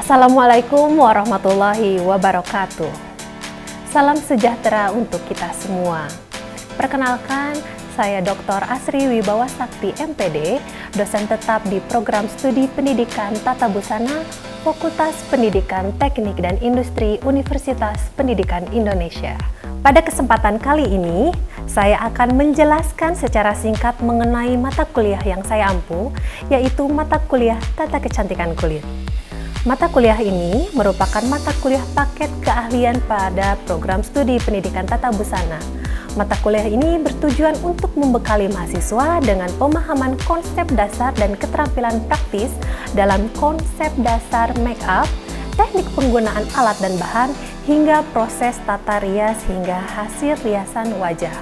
Assalamualaikum warahmatullahi wabarakatuh. Salam sejahtera untuk kita semua. Perkenalkan, saya Dr. Asri Wibawa Sakti MPD, dosen tetap di Program Studi Pendidikan Tata Busana, Fakultas Pendidikan Teknik dan Industri Universitas Pendidikan Indonesia. Pada kesempatan kali ini, saya akan menjelaskan secara singkat mengenai mata kuliah yang saya ampu, yaitu mata kuliah Tata Kecantikan Kulit. Mata kuliah ini merupakan mata kuliah paket keahlian pada Program Studi Pendidikan Tata Busana. Mata kuliah ini bertujuan untuk membekali mahasiswa dengan pemahaman konsep dasar dan keterampilan praktis dalam konsep dasar make up, teknik penggunaan alat dan bahan, hingga proses tata rias hingga hasil riasan wajah.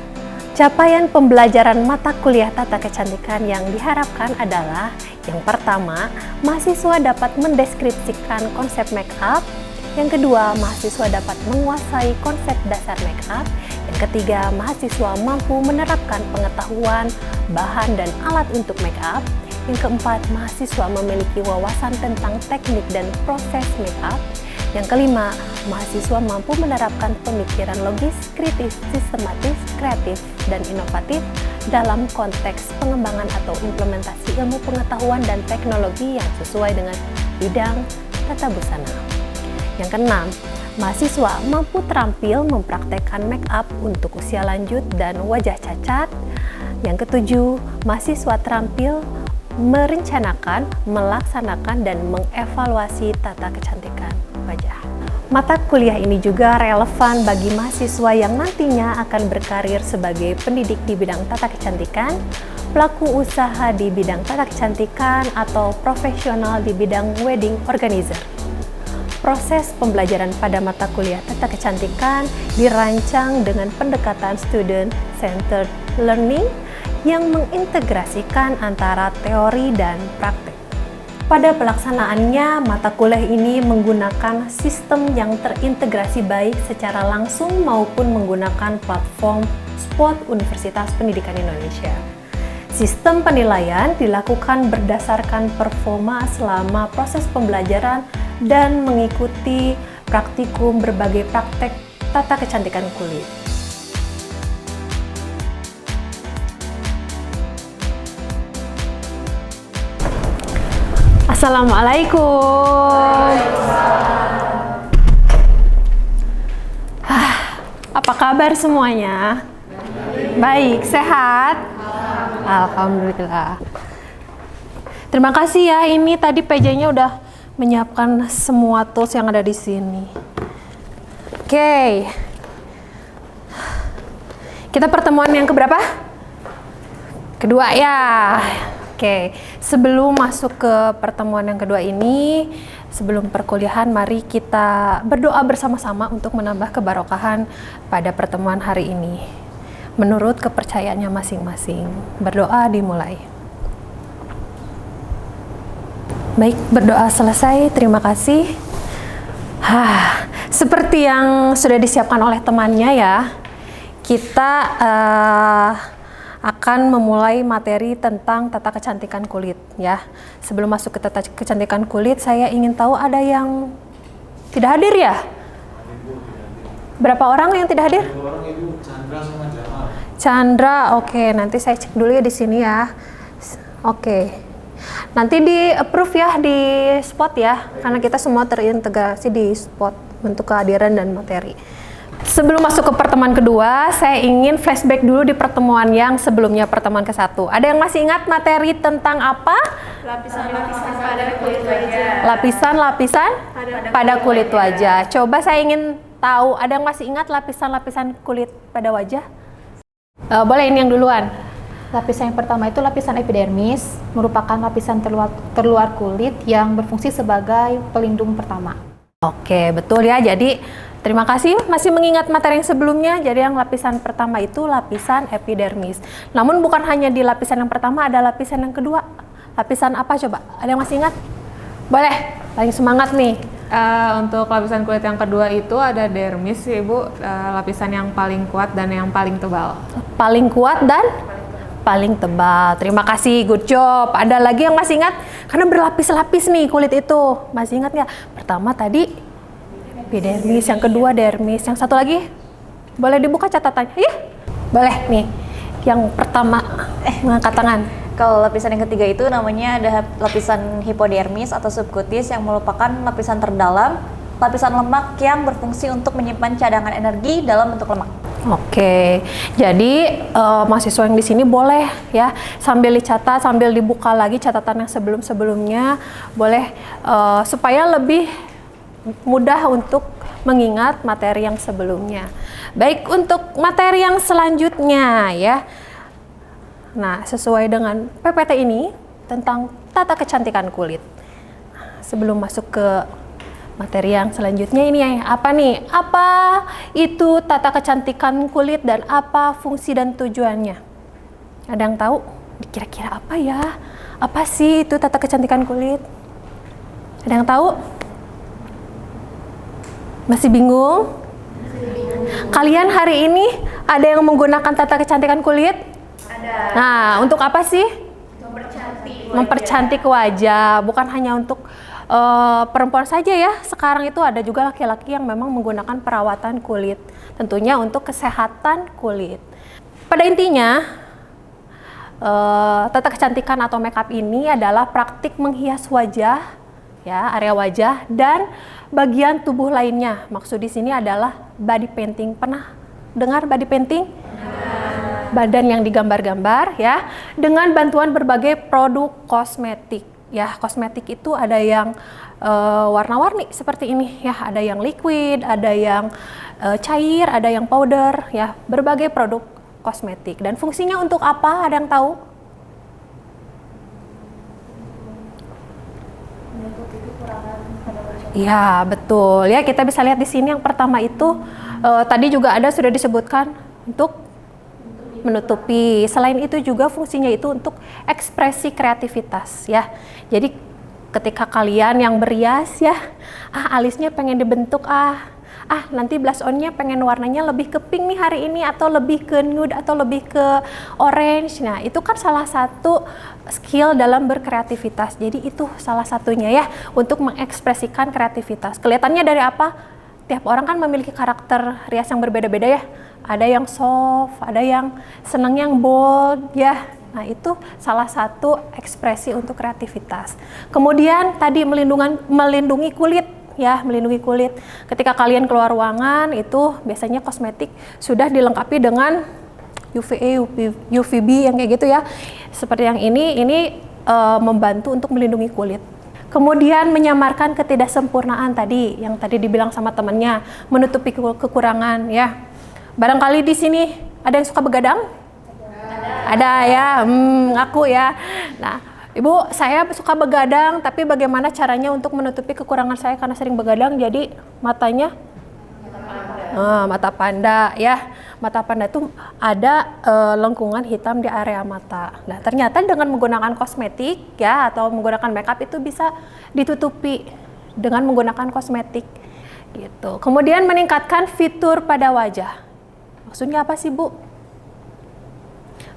Capaian pembelajaran mata kuliah Tata Kecantikan yang diharapkan adalah yang pertama, mahasiswa dapat mendeskripsikan konsep make up. Yang kedua, mahasiswa dapat menguasai konsep dasar make up. Yang ketiga, mahasiswa mampu menerapkan pengetahuan, bahan, dan alat untuk make up. Yang keempat, mahasiswa memiliki wawasan tentang teknik dan proses make up. Yang kelima, mahasiswa mampu menerapkan pemikiran logis, kritis, sistematis, kreatif, dan inovatif dalam konteks pengembangan atau implementasi ilmu pengetahuan dan teknologi yang sesuai dengan bidang tata busana. Yang keenam, mahasiswa mampu terampil mempraktekkan make up untuk usia lanjut dan wajah cacat. Yang ketujuh, mahasiswa terampil merencanakan, melaksanakan, dan mengevaluasi tata kecantikan wajah. Mata kuliah ini juga relevan bagi mahasiswa yang nantinya akan berkarir sebagai pendidik di bidang tata kecantikan, pelaku usaha di bidang tata kecantikan, atau profesional di bidang wedding organizer. Proses pembelajaran pada mata kuliah tata kecantikan dirancang dengan pendekatan student-centered learning yang mengintegrasikan antara teori dan praktik. Pada pelaksanaannya, mata kuliah ini menggunakan sistem yang terintegrasi baik secara langsung maupun menggunakan platform SPOT Universitas Pendidikan Indonesia. Sistem penilaian dilakukan berdasarkan performa selama proses pembelajaran dan mengikuti praktikum berbagai praktek tata kecantikan kulit. Assalamualaikum. Apa kabar semuanya? Baik, sehat? Alhamdulillah. Terima kasih ya, ini tadi PJ-nya udah menyiapkan semua tools yang ada di sini. Oke. Kita pertemuan yang keberapa? Kedua ya. Oke, sebelum masuk ke pertemuan yang kedua ini, sebelum perkuliahan, mari kita berdoa bersama-sama untuk menambah kebarokahan pada pertemuan hari ini. Menurut kepercayaannya masing-masing. Berdoa dimulai. Baik, berdoa selesai. Terima kasih. Seperti yang sudah disiapkan oleh temannya ya, kita akan memulai materi tentang tata kecantikan kulit ya. Sebelum masuk ke tata kecantikan kulit, saya ingin tahu ada yang tidak hadir ya? Berapa orang yang tidak hadir? 2 orang, Ibu. Chandra sama Jamal. Chandra, oke. Nanti saya cek dulu ya di sini ya. Oke. Nanti di approve ya di spot ya, karena kita semua terintegrasi di spot untuk kehadiran dan materi. Sebelum masuk ke pertemuan kedua, saya ingin flashback dulu di pertemuan yang sebelumnya, pertemuan ke-1. Ada yang masih ingat materi tentang apa? Lapisan-lapisan pada kulit wajah. Lapisan-lapisan pada kulit wajah. Coba saya ingin tahu, ada yang masih ingat lapisan-lapisan kulit pada wajah? Boleh, ini yang duluan. Lapisan yang pertama itu lapisan epidermis, merupakan lapisan terluar kulit yang berfungsi sebagai pelindung pertama. Oke, betul ya. Jadi terima kasih masih mengingat materi yang sebelumnya. Jadi yang lapisan pertama itu lapisan epidermis. Namun bukan hanya di lapisan yang pertama, ada lapisan yang kedua. Lapisan apa coba? Ada yang masih ingat? Boleh, lagi semangat nih. Untuk lapisan kulit yang kedua itu ada dermis, Ibu, lapisan yang paling kuat dan yang paling tebal. Paling kuat dan paling tebal. Terima kasih, good job. Ada lagi yang masih ingat? Karena berlapis-lapis nih kulit itu. Masih ingat nggak? Pertama tadi epidermis, yang kedua dermis, yang satu lagi boleh dibuka catatannya? Iya, boleh nih. Yang pertama, mengangkat tangan. Kalau lapisan yang ketiga itu namanya ada lapisan hipodermis atau subkutis yang merupakan lapisan terdalam, lapisan lemak yang berfungsi untuk menyimpan cadangan energi dalam bentuk lemak. Oke, jadi mahasiswa yang di sini boleh ya sambil dicatat, sambil dibuka lagi catatan yang sebelum-sebelumnya, boleh supaya lebih mudah untuk mengingat materi yang sebelumnya. Baik, untuk materi yang selanjutnya ya. Nah, sesuai dengan PPT ini tentang tata kecantikan kulit. Sebelum masuk ke materi yang selanjutnya ini apa nih? Apa itu tata kecantikan kulit dan apa fungsi dan tujuannya? Ada yang tahu? Kira-kira apa ya? Apa sih itu tata kecantikan kulit? Ada yang tahu? Masih bingung? Kalian hari ini ada yang menggunakan tata kecantikan kulit? Ada. Nah, untuk apa sih? Mempercantik wajah, bukan hanya untuk perempuan saja ya. Sekarang itu ada juga laki-laki yang memang menggunakan perawatan kulit, tentunya untuk kesehatan kulit. Pada intinya, tata kecantikan atau makeup ini adalah praktik menghias wajah, ya, area wajah dan bagian tubuh lainnya. Maksud di sini adalah body painting. Pernah dengar body painting? Badan yang digambar-gambar ya, dengan bantuan berbagai produk kosmetik. Ya, kosmetik itu ada yang warna-warni seperti ini ya, ada yang liquid, ada yang cair, ada yang powder ya, berbagai produk kosmetik. Dan fungsinya untuk apa? Ada yang tahu? Iya, betul. Ya, kita bisa lihat di sini yang pertama itu tadi juga ada sudah disebutkan untuk menutupi. Selain itu juga fungsinya itu untuk ekspresi kreativitas ya. Jadi ketika kalian yang berias ya, alisnya pengen dibentuk, nanti blush on-nya pengen warnanya lebih ke pink nih hari ini, atau lebih ke nude, atau lebih ke orange. Nah, itu kan salah satu skill dalam berkreativitas. Jadi itu salah satunya ya, untuk mengekspresikan kreativitas. Kelihatannya dari apa? Tiap orang kan memiliki karakter rias yang berbeda-beda ya. Ada yang soft, ada yang senang yang bold ya. Nah, itu salah satu ekspresi untuk kreativitas. Kemudian tadi melindungi kulit ya, melindungi kulit. Ketika kalian keluar ruangan itu biasanya kosmetik sudah dilengkapi dengan UVA, UVB yang kayak gitu ya. Seperti yang ini membantu untuk melindungi kulit. Kemudian menyamarkan ketidaksempurnaan tadi, yang tadi dibilang sama temannya, menutupi kekurangan ya. Barangkali di sini ada yang suka begadang? Ada ya, ngaku ya. Nah, Ibu, saya suka begadang, tapi bagaimana caranya untuk menutupi kekurangan saya karena sering begadang? Jadi matanya mata panda ya. Mata panda itu ada lengkungan hitam di area mata. Nah, ternyata dengan menggunakan kosmetik ya, atau menggunakan makeup itu bisa ditutupi dengan menggunakan kosmetik gitu. Kemudian meningkatkan fitur pada wajah. Maksudnya apa sih, Bu?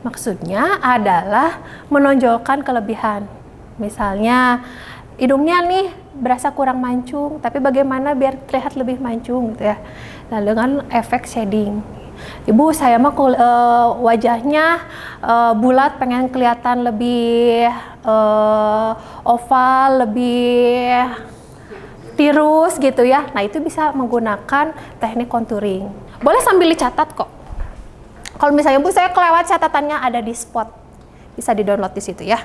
Maksudnya adalah menonjolkan kelebihan. Misalnya hidungnya nih berasa kurang mancung, tapi bagaimana biar terlihat lebih mancung gitu ya. Nah, dengan efek shading. Ibu, saya mah wajahnya bulat, pengen kelihatan lebih oval, lebih tirus gitu ya. Nah, itu bisa menggunakan teknik contouring. Boleh sambil dicatat kok. Kalau misalnya Bu, saya kelewat catatannya ada di spot. Bisa di-download di situ ya.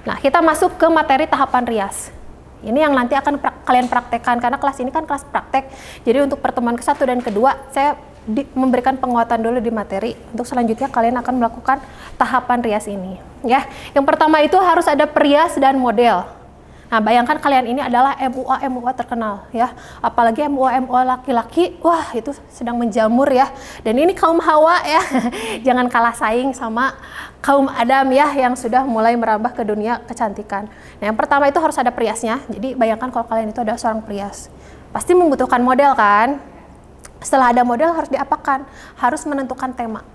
Nah, kita masuk ke materi tahapan rias. Ini yang nanti akan kalian praktekkan, karena kelas ini kan kelas praktek. Jadi untuk pertemuan ke-1 dan kedua, saya memberikan penguatan dulu di materi. Untuk selanjutnya kalian akan melakukan tahapan rias ini. Ya, yang pertama itu harus ada perias dan model. Nah, bayangkan kalian ini adalah MUA terkenal ya. Apalagi MUA laki-laki, wah itu sedang menjamur ya. Dan ini kaum Hawa ya. Jangan kalah saing sama kaum Adam ya, yang sudah mulai merambah ke dunia kecantikan. Nah, yang pertama itu harus ada periasnya. Jadi bayangkan kalau kalian itu adalah seorang perias. Pasti membutuhkan model kan? Setelah ada model harus diapakan? Harus menentukan tema.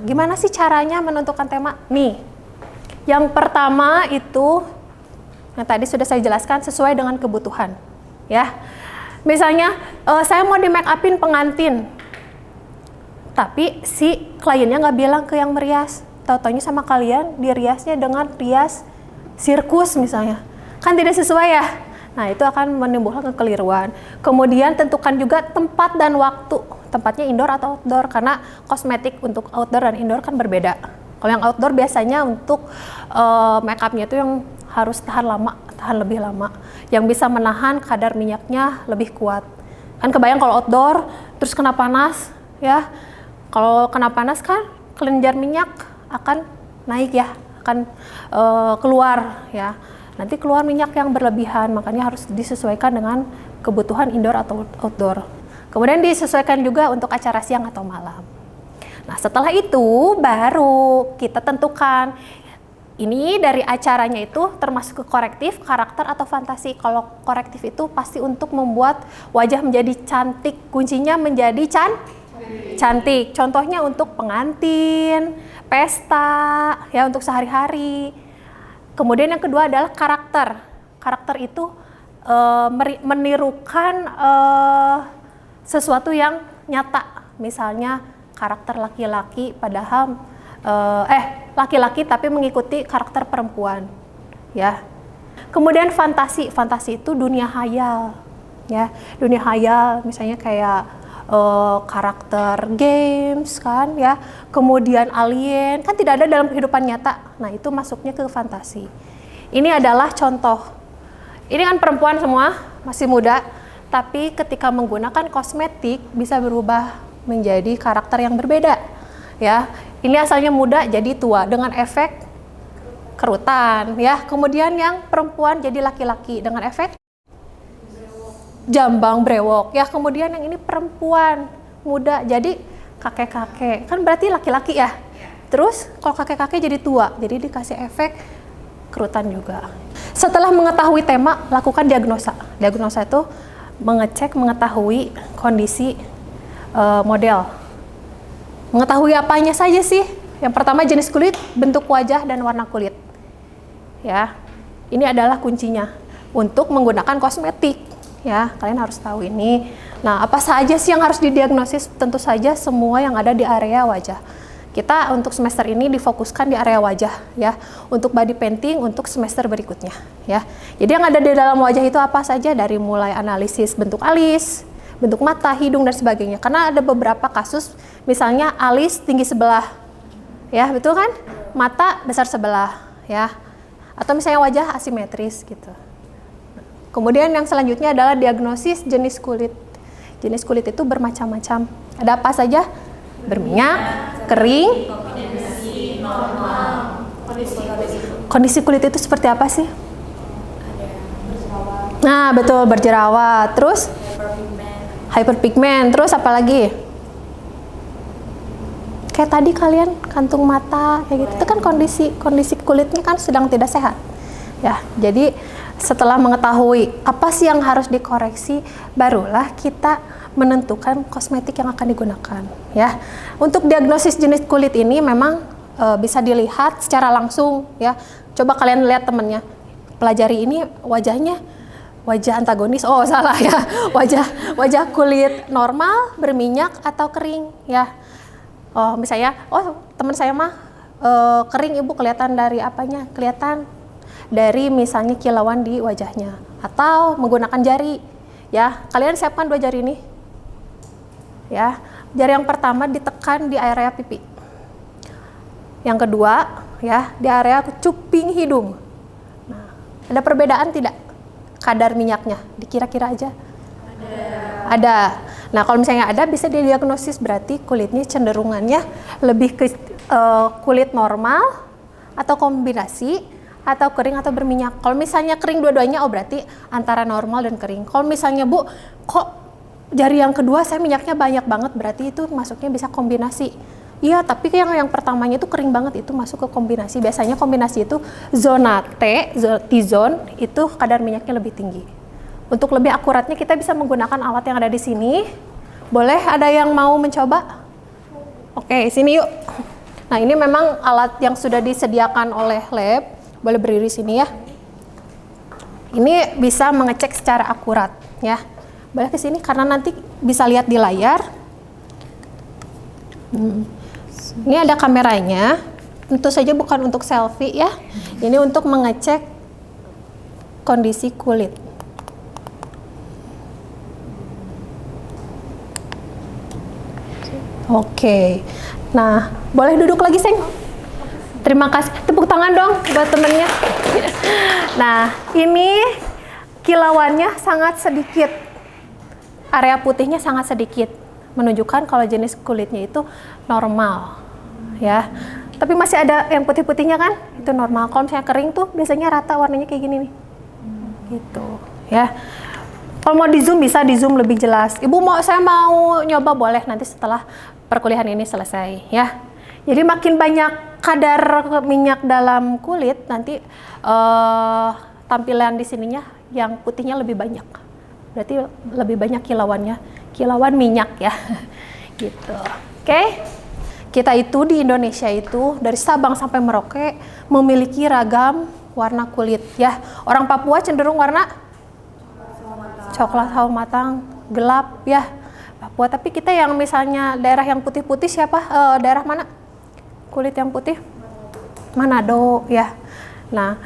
gimana sih caranya menentukan tema? Nih, yang pertama itu yang tadi sudah saya jelaskan sesuai dengan kebutuhan, ya. Misalnya saya mau di make upin pengantin, tapi si kliennya nggak bilang ke yang merias, tahu-taunya sama kalian diriasnya dengan rias sirkus misalnya, kan tidak sesuai ya. Nah, itu akan menimbulkan kekeliruan. Kemudian tentukan juga tempat dan waktu. Tempatnya indoor atau outdoor, karena kosmetik untuk outdoor dan indoor kan berbeda. Kalau yang outdoor biasanya untuk make upnya itu yang harus tahan lama, tahan lebih lama. Yang bisa menahan kadar minyaknya lebih kuat. Kan kebayang kalau outdoor, terus kena panas, ya. Kalau kena panas kan kelenjar minyak akan naik ya, akan keluar ya. Nanti keluar minyak yang berlebihan, makanya harus disesuaikan dengan kebutuhan indoor atau outdoor. Kemudian disesuaikan juga untuk acara siang atau malam. Nah, setelah itu baru kita tentukan ini dari acaranya itu termasuk ke korektif, karakter atau fantasi. Kalau korektif itu pasti untuk membuat wajah menjadi cantik, kuncinya menjadi cantik. Contohnya untuk pengantin, pesta, ya untuk sehari-hari. Kemudian yang kedua adalah karakter. Karakter itu menirukan sesuatu yang nyata. Misalnya karakter laki-laki padahal laki-laki tapi mengikuti karakter perempuan, ya. Kemudian fantasi. Fantasi itu dunia hayal, ya. Dunia hayal misalnya kayak karakter games kan ya, kemudian alien kan tidak ada dalam kehidupan nyata. Nah, itu masuknya ke fantasi. Ini adalah contoh. Ini kan perempuan semua, masih muda, tapi ketika menggunakan kosmetik bisa berubah menjadi karakter yang berbeda ya. Ini asalnya muda jadi tua dengan efek kerutan ya. Kemudian yang perempuan jadi laki-laki dengan efek jambang brewok ya. Kemudian yang ini perempuan muda jadi kakek-kakek, kan berarti laki-laki ya. Terus kalau kakek-kakek jadi tua, jadi dikasih efek kerutan juga. Setelah mengetahui tema, lakukan diagnosa. Diagnosa itu mengetahui kondisi model. Mengetahui apanya saja sih? Yang pertama jenis kulit, bentuk wajah, dan warna kulit. Ya, ini adalah kuncinya untuk menggunakan kosmetik. Ya, kalian harus tahu ini. Nah, apa saja sih yang harus didiagnosis? Tentu saja semua yang ada di area wajah. Kita untuk semester ini difokuskan di area wajah, ya. Untuk body painting untuk semester berikutnya, ya. Jadi yang ada di dalam wajah itu apa saja? Dari mulai analisis bentuk alis, bentuk mata, hidung, dan sebagainya. Karena ada beberapa kasus, misalnya alis tinggi sebelah, ya, betul kan? Mata besar sebelah, ya. Atau misalnya wajah asimetris gitu. Kemudian yang selanjutnya adalah diagnosis jenis kulit. Jenis kulit itu bermacam-macam. Ada apa saja? Berminyak, kering, kondisi kulit itu seperti apa sih? Nah, betul, berjerawat. Terus? Hyperpigment. Terus apa lagi? Kayak tadi kalian kantung mata, kayak gitu. Itu kan kondisi kulitnya kan sedang tidak sehat. Ya, jadi setelah mengetahui apa sih yang harus dikoreksi, barulah kita menentukan kosmetik yang akan digunakan, ya. Untuk diagnosis jenis kulit ini memang bisa dilihat secara langsung, ya. Coba kalian lihat temennya, pelajari ini wajahnya wajah antagonis, oh salah ya, wajah kulit normal, berminyak atau kering, ya. Oh misalnya, oh teman saya mah kering ibu, kelihatan dari apanya? Kelihatan dari misalnya kilauan di wajahnya, atau menggunakan jari, ya. Kalian siapkan 2 jari ini, ya. Jari yang pertama ditekan di area pipi, yang kedua ya di area cuping hidung. Nah, ada perbedaan tidak kadar minyaknya? Dikira-kira aja. Ada. Nah, kalau misalnya ada, bisa didiagnosis berarti kulitnya cenderungannya lebih ke kulit normal atau kombinasi, atau kering atau berminyak. Kalau misalnya kering dua-duanya, oh berarti antara normal dan kering. Kalau misalnya Bu, kok jari yang kedua saya minyaknya banyak banget, berarti itu masuknya bisa kombinasi. Iya, tapi yang pertamanya itu kering banget, itu masuk ke kombinasi. Biasanya kombinasi itu zona T-zone, itu kadar minyaknya lebih tinggi. Untuk lebih akuratnya kita bisa menggunakan alat yang ada di sini. Boleh ada yang mau mencoba? Oke, sini yuk. Nah, ini memang alat yang sudah disediakan oleh lab. Boleh berdiri sini ya. Ini bisa mengecek secara akurat ya. Boleh ke sini karena nanti bisa lihat di layar. Ini ada kameranya. Tentu saja bukan untuk selfie ya. Ini untuk mengecek kondisi kulit. Oke. Nah, boleh duduk lagi, Seng? Terima kasih. Tepuk tangan dong buat temennya. Nah, ini kilauannya sangat sedikit. Area putihnya sangat sedikit. Menunjukkan kalau jenis kulitnya itu normal. Ya. Tapi masih ada yang putih-putihnya kan? Itu normal. Kalau misalnya kering tuh biasanya rata warnanya kayak gini nih. Gitu. Ya. Kalau mau di zoom bisa di zoom lebih jelas. Ibu saya mau nyoba boleh nanti setelah perkuliahan ini selesai ya. Jadi makin banyak kadar minyak dalam kulit nanti tampilan di sininya yang putihnya lebih banyak. Berarti lebih banyak kilauannya, kilauan minyak ya. Gitu. Oke. Kita itu di Indonesia itu dari Sabang sampai Merauke memiliki ragam warna kulit ya. Orang Papua cenderung warna coklat sawo matang, gelap ya. Papua, tapi kita yang misalnya daerah yang putih-putih siapa? Daerah mana? Kulit yang putih? Manado ya. Nah,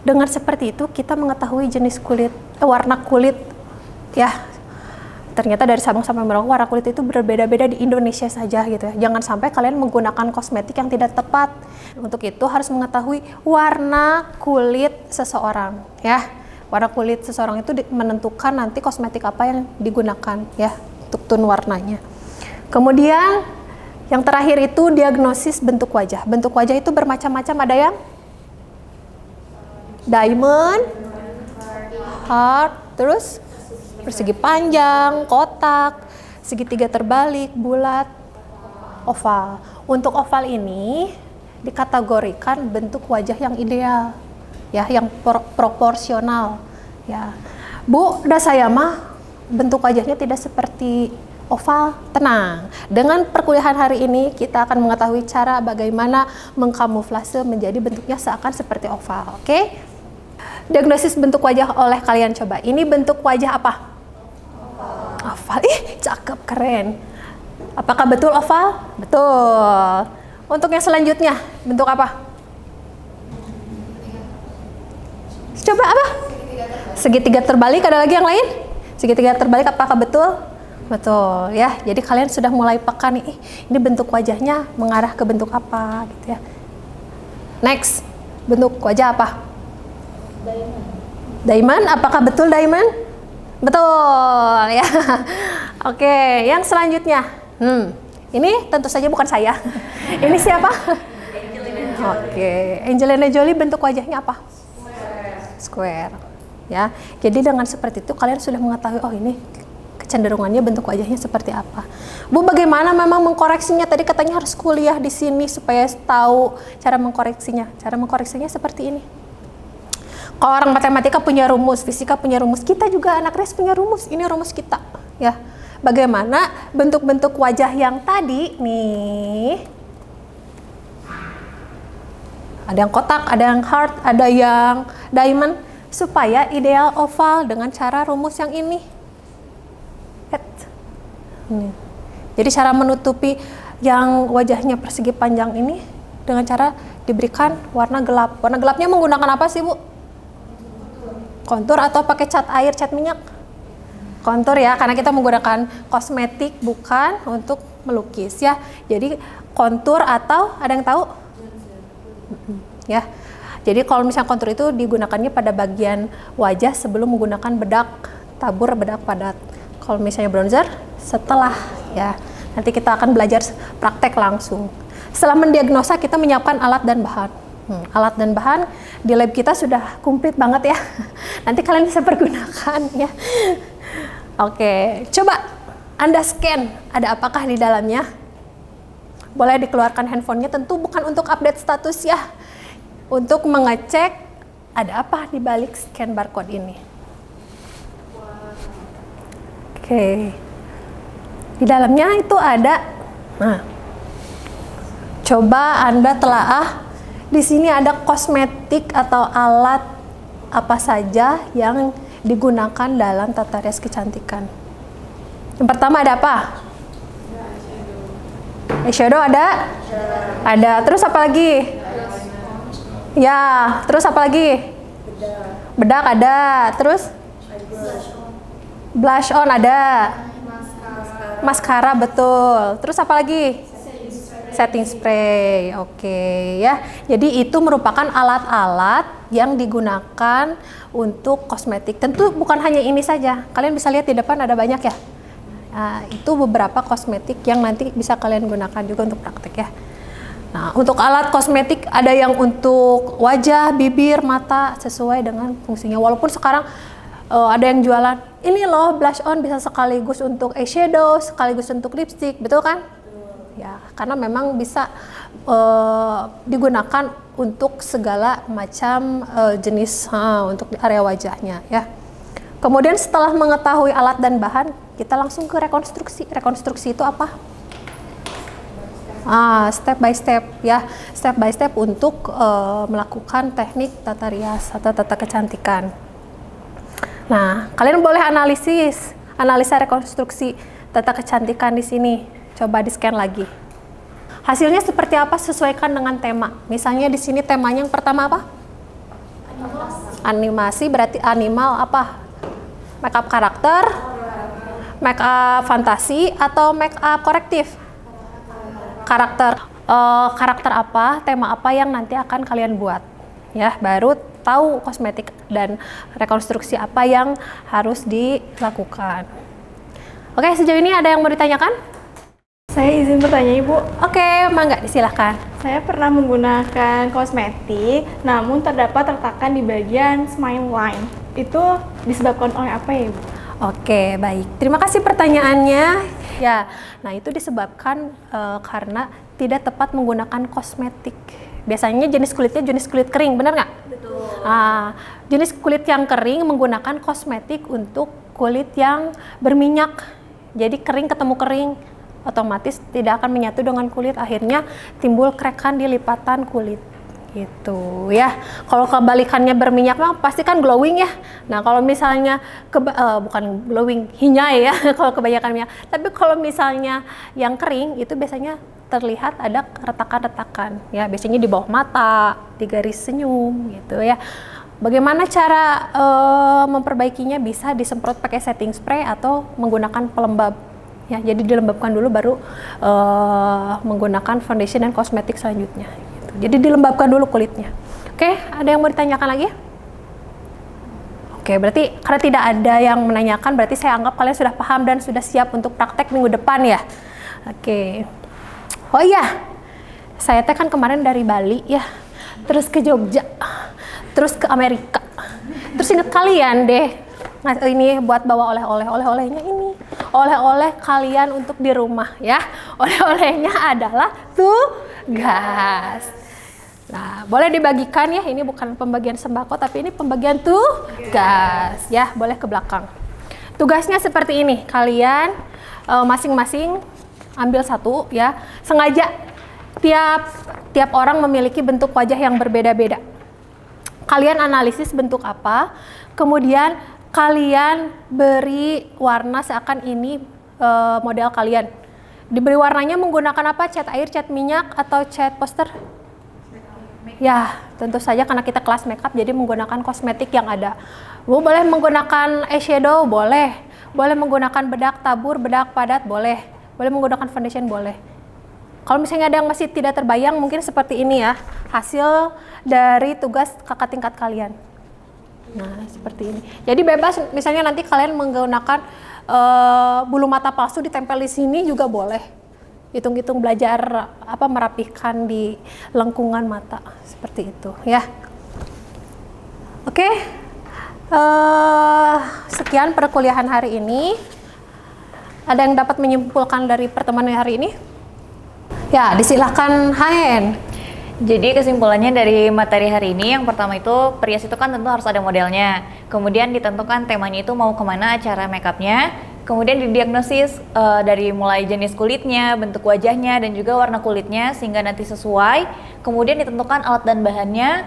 dengan seperti itu kita mengetahui jenis kulit, warna kulit ya. Ternyata dari Sabang sampai Merauke warna kulit itu berbeda-beda di Indonesia saja gitu ya. Jangan sampai kalian menggunakan kosmetik yang tidak tepat. Untuk itu harus mengetahui warna kulit seseorang ya. Warna kulit seseorang itu menentukan nanti kosmetik apa yang digunakan ya. Untuk tone warnanya. Kemudian yang terakhir itu diagnosis bentuk wajah. Bentuk wajah itu bermacam-macam, ada yang diamond, heart, terus persegi panjang, kotak, segitiga terbalik, bulat, oval. Untuk oval ini dikategorikan bentuk wajah yang ideal, ya, yang proporsional, ya. Bu, udah saya mah bentuk wajahnya tidak seperti oval. Tenang, dengan perkuliahan hari ini kita akan mengetahui cara bagaimana mengkamuflase menjadi bentuknya seakan seperti oval. Oke? Diagnosis bentuk wajah oleh kalian coba. Ini bentuk wajah apa? Oval. Ih, cakep, keren. Apakah betul oval? Betul. Untuk yang selanjutnya, bentuk apa? Coba apa? Segitiga terbalik. Ada lagi yang lain? Segitiga terbalik, apakah betul? Betul ya. Jadi kalian sudah mulai peka nih, ini bentuk wajahnya mengarah ke bentuk apa gitu ya. Next, bentuk wajah apa? Diamond. Diamond, apakah betul diamond? Betul ya. Oke, yang selanjutnya. Ini tentu saja bukan saya. Ini siapa? Oke, Angelina Jolie bentuk wajahnya apa? Square. Ya, jadi dengan seperti itu kalian sudah mengetahui, oh ini kecenderungannya bentuk wajahnya seperti apa. Bu, bagaimana memang mengkoreksinya? Tadi katanya harus kuliah di sini supaya tahu cara mengkoreksinya. Cara mengkoreksinya seperti ini. Kalau orang matematika punya rumus, fisika punya rumus, kita juga anak res punya rumus. Ini rumus kita, ya. Bagaimana bentuk-bentuk wajah yang tadi nih? Ada yang kotak, ada yang heart, ada yang diamond. Supaya ideal oval dengan cara rumus yang ini. Jadi cara menutupi yang wajahnya persegi panjang ini dengan cara diberikan warna gelap. Warna gelapnya menggunakan apa sih, Bu? Kontur atau pakai cat air, cat minyak? Kontur ya, karena kita menggunakan kosmetik bukan untuk melukis ya. Jadi kontur atau ada yang tahu? Ya. Jadi kalau misalnya kontur itu digunakannya pada bagian wajah sebelum menggunakan bedak, tabur bedak padat. Kalau misalnya bronzer setelah ya. Nanti kita akan belajar praktek langsung. Setelah mendiagnosa kita menyiapkan alat dan bahan. Alat dan bahan di lab kita sudah komplit banget ya. Nanti kalian bisa pergunakan ya. Oke, coba Anda scan ada apakah di dalamnya. Boleh dikeluarkan handphonenya, tentu bukan untuk update status ya. Untuk mengecek ada apa di balik scan barcode ini. Oke. Di dalamnya itu ada Coba Anda telaah, di sini ada kosmetik atau alat apa saja yang digunakan dalam tata rias kecantikan. Yang pertama ada apa? Eyeshadow ada? Ada. Terus apa lagi? Ya, terus apa lagi? Bedak ada. Terus? Blush on ada. Maskara betul. Terus apa lagi? Setting spray. Oke ya. Jadi itu merupakan alat-alat yang digunakan untuk kosmetik. Tentu bukan hanya ini saja. Kalian bisa lihat di depan ada banyak ya. Nah, itu beberapa kosmetik yang nanti bisa kalian gunakan juga untuk praktek ya. Nah, untuk alat kosmetik ada yang untuk wajah, bibir, mata sesuai dengan fungsinya. Walaupun sekarang ada yang jualan ini loh blush on bisa sekaligus untuk eyeshadow, sekaligus untuk lipstick, betul kan? Ya, karena memang bisa digunakan untuk segala macam jenis untuk area wajahnya ya. Kemudian setelah mengetahui alat dan bahan, kita langsung ke rekonstruksi. Rekonstruksi itu apa? Step by step ya, step by step untuk melakukan teknik tata rias atau tata kecantikan. Nah, kalian boleh analisa rekonstruksi tata kecantikan di sini. Coba di-scan lagi. Hasilnya seperti apa? Sesuaikan dengan tema. Misalnya di sini temanya yang pertama apa? Animasi, berarti animal apa? Makeup karakter, makeup fantasi, atau makeup korektif? Karakter. Karakter apa, tema apa yang nanti akan kalian buat? Ya, baru tahu kosmetik dan rekonstruksi apa yang harus dilakukan. Oke, sejauh ini ada yang mau ditanyakan? Saya izin bertanya Ibu. Oke, mangga disilahkan. Saya pernah menggunakan kosmetik, namun terdapat retakan di bagian smile line. Itu disebabkan oleh apa ya Ibu? Oke, baik. Terima kasih pertanyaannya. Ya, nah itu disebabkan karena tidak tepat menggunakan kosmetik. Biasanya jenis kulitnya jenis kulit kering, benar nggak? Betul. Jenis kulit yang kering menggunakan kosmetik untuk kulit yang berminyak. Jadi kering ketemu kering, otomatis tidak akan menyatu dengan kulit, akhirnya timbul kerekan di lipatan kulit gitu ya. Kalau kebalikannya berminyak mah pasti kan glowing ya. Nah kalau misalnya bukan glowing, hinyai ya kalau kebanyakan minyak. Tapi kalau misalnya yang kering itu biasanya terlihat ada retakan-retakan ya, biasanya di bawah mata, di garis senyum gitu ya. Bagaimana cara memperbaikinya? Bisa disemprot pakai setting spray atau menggunakan pelembab. Ya, jadi dilembabkan dulu baru menggunakan foundation dan kosmetik selanjutnya. Gitu. Jadi dilembabkan dulu kulitnya. Oke, ada yang mau ditanyakan lagi? Oke, berarti karena tidak ada yang menanyakan, berarti saya anggap kalian sudah paham dan sudah siap untuk praktek minggu depan ya. Oke. Oh iya, saya teh kan kemarin dari Bali ya, terus ke Jogja, terus ke Amerika. Terus ingat kalian deh, ini buat bawa oleh-oleh, oleh-olehnya ini. Oleh-oleh kalian untuk di rumah ya. Oleh-olehnya adalah tugas. Nah, boleh dibagikan ya. Ini bukan pembagian sembako, tapi ini pembagian tugas ya. Boleh ke belakang. Tugasnya seperti ini. Kalian masing-masing ambil satu ya. Sengaja tiap orang memiliki bentuk wajah yang berbeda-beda. Kalian analisis bentuk apa, kemudian kalian beri warna seakan ini model kalian. Diberi warnanya menggunakan apa? Cat air, cat minyak, atau cat poster? Ya, tentu saja karena kita kelas makeup jadi menggunakan kosmetik yang ada. Boleh menggunakan eyeshadow, boleh. Boleh menggunakan bedak tabur, bedak padat, boleh. Boleh menggunakan foundation, boleh. Kalau misalnya ada yang masih tidak terbayang, mungkin seperti ini ya, hasil dari tugas kakak tingkat kalian. Nah, seperti ini. Jadi bebas, misalnya nanti kalian menggunakan bulu mata palsu ditempel di sini juga boleh. Hitung-hitung belajar merapihkan di lengkungan mata seperti itu ya. Oke. Sekian perkuliahan hari ini. Ada yang dapat menyimpulkan dari pertemuan hari ini? Ya, disilahkan Haen. Jadi kesimpulannya dari materi hari ini, yang pertama itu perias itu kan tentu harus ada modelnya. Kemudian ditentukan temanya itu mau kemana acara makeupnya. Kemudian didiagnosis dari mulai jenis kulitnya, bentuk wajahnya, dan juga warna kulitnya sehingga nanti sesuai. Kemudian ditentukan alat dan bahannya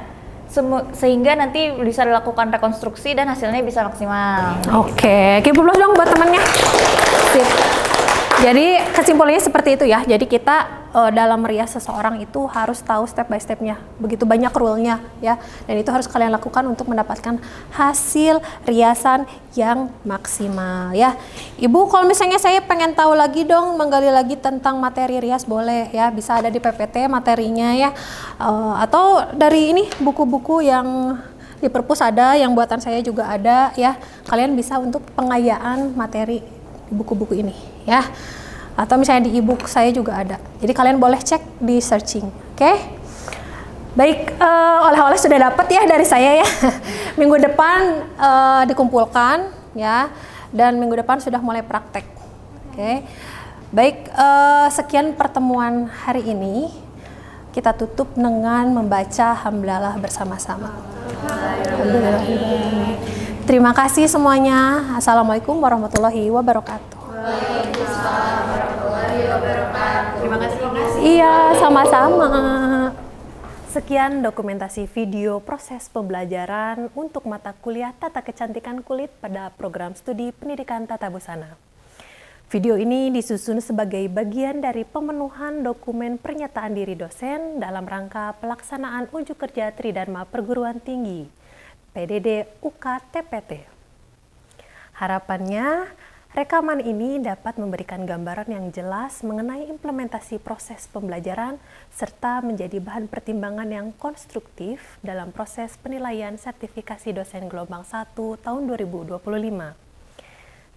sehingga nanti bisa dilakukan rekonstruksi dan hasilnya bisa maksimal. Oke, give applause dong buat temennya. Sip. Jadi kesimpulannya seperti itu ya. Jadi kita dalam merias seseorang itu harus tahu step by stepnya. Begitu banyak rule-nya ya. Dan itu harus kalian lakukan untuk mendapatkan hasil riasan yang maksimal ya. Ibu, kalau misalnya saya pengen tahu lagi dong, menggali lagi tentang materi rias boleh ya. Bisa ada di PPT materinya ya. Atau dari ini buku-buku yang di perpus ada, yang buatan saya juga ada ya. Kalian bisa untuk pengayaan materi di buku-buku ini ya, atau misalnya di ebook saya juga ada, jadi kalian boleh cek di searching. Oke? Baik, oleh-oleh sudah dapat ya dari saya ya. Minggu depan dikumpulkan ya, dan minggu depan sudah mulai praktek. Oke? Baik, sekian pertemuan hari ini. Kita tutup dengan membaca hamdalah bersama-sama. Alhamdulillah. Terima kasih semuanya. Assalamualaikum warahmatullahi wabarakatuh. Waalaikumsalam warahmatullahi wabarakatuh. Terima kasih. Iya, sama-sama. Sekian dokumentasi video proses pembelajaran untuk mata kuliah Tata Kecantikan Kulit pada program studi Pendidikan Tata Busana. Video ini disusun sebagai bagian dari pemenuhan dokumen pernyataan diri dosen dalam rangka pelaksanaan unjuk kerja Tridharma Perguruan Tinggi PDD UK TPT. Harapannya, rekaman ini dapat memberikan gambaran yang jelas mengenai implementasi proses pembelajaran serta menjadi bahan pertimbangan yang konstruktif dalam proses penilaian sertifikasi dosen gelombang 1 tahun 2025.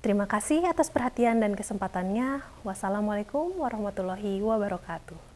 Terima kasih atas perhatian dan kesempatannya. Wassalamualaikum warahmatullahi wabarakatuh.